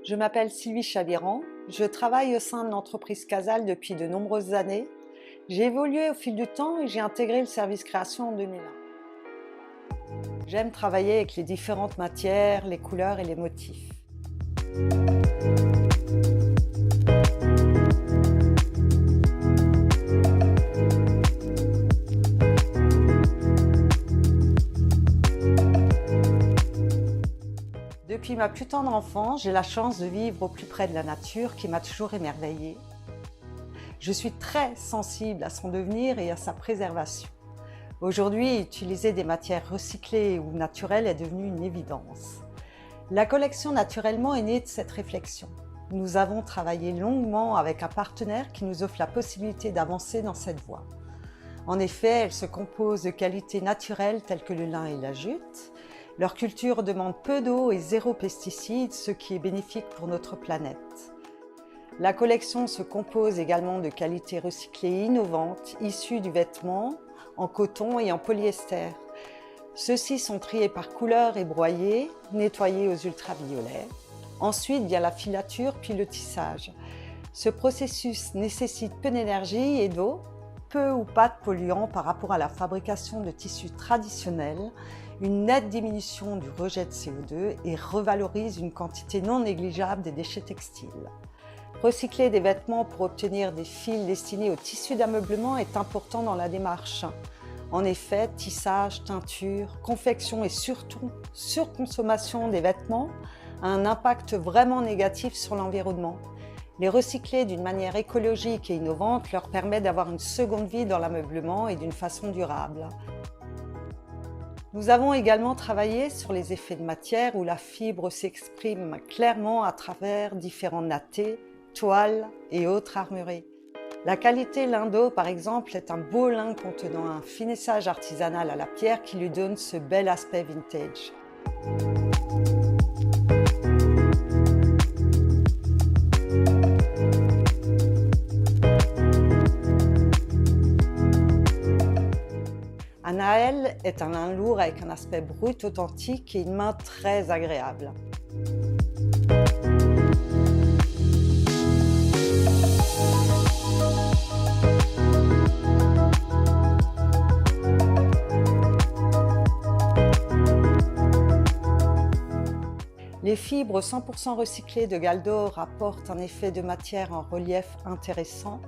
Je m'appelle Sylvie Chaviran, je travaille au sein de l'entreprise Casal depuis de nombreuses années. J'ai évolué au fil du temps et j'ai intégré le service création en 2001. J'aime travailler avec les différentes matières, les couleurs et les motifs. Depuis ma plus tendre enfance, j'ai la chance de vivre au plus près de la nature qui m'a toujours émerveillée. Je suis très sensible à son devenir et à sa préservation. Aujourd'hui, utiliser des matières recyclées ou naturelles est devenu une évidence. La collection Naturellement est née de cette réflexion. Nous avons travaillé longuement avec un partenaire qui nous offre la possibilité d'avancer dans cette voie. En effet, elle se compose de qualités naturelles telles que le lin et la jute. Leur culture demande peu d'eau et zéro pesticides, ce qui est bénéfique pour notre planète. La collection se compose également de qualités recyclées innovantes, issues du vêtement, en coton et en polyester. Ceux-ci sont triés par couleur et broyés, nettoyés aux ultraviolets. Ensuite vient la filature puis le tissage. Ce processus nécessite peu d'énergie et d'eau, peu ou pas de polluants par rapport à la fabrication de tissus traditionnels, une nette diminution du rejet de CO2 et revalorise une quantité non négligeable des déchets textiles. Recycler des vêtements pour obtenir des fils destinés au tissu d'ameublement est important dans la démarche. En effet, tissage, teinture, confection et surtout surconsommation des vêtements a un impact vraiment négatif sur l'environnement. Les recycler d'une manière écologique et innovante leur permet d'avoir une seconde vie dans l'ameublement et d'une façon durable. Nous avons également travaillé sur les effets de matière où la fibre s'exprime clairement à travers différents nattés, toiles et autres armurés. La qualité lin d'eau, par exemple, est un beau lin contenant un finissage artisanal à la pierre qui lui donne ce bel aspect vintage. Un Naël est un lin lourd avec un aspect brut authentique et une main très agréable. Les fibres 100% recyclées de Galdor apportent un effet de matière en relief intéressant.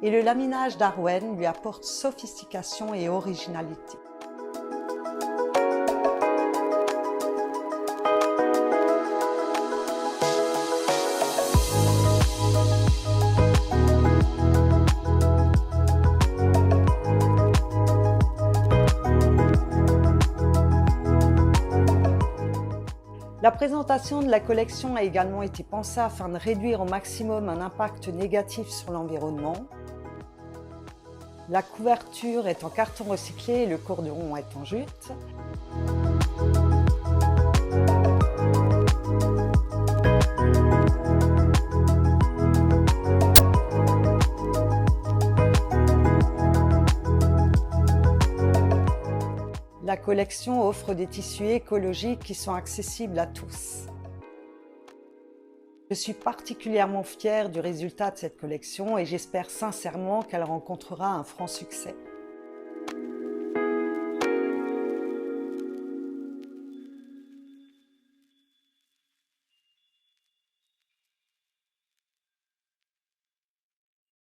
Et le laminage d'Arwen lui apporte sophistication et originalité. La présentation de la collection a également été pensée afin de réduire au maximum un impact négatif sur l'environnement. La couverture est en carton recyclé et le cordon est en jute. La collection offre des tissus écologiques qui sont accessibles à tous. Je suis particulièrement fière du résultat de cette collection et j'espère sincèrement qu'elle rencontrera un franc succès.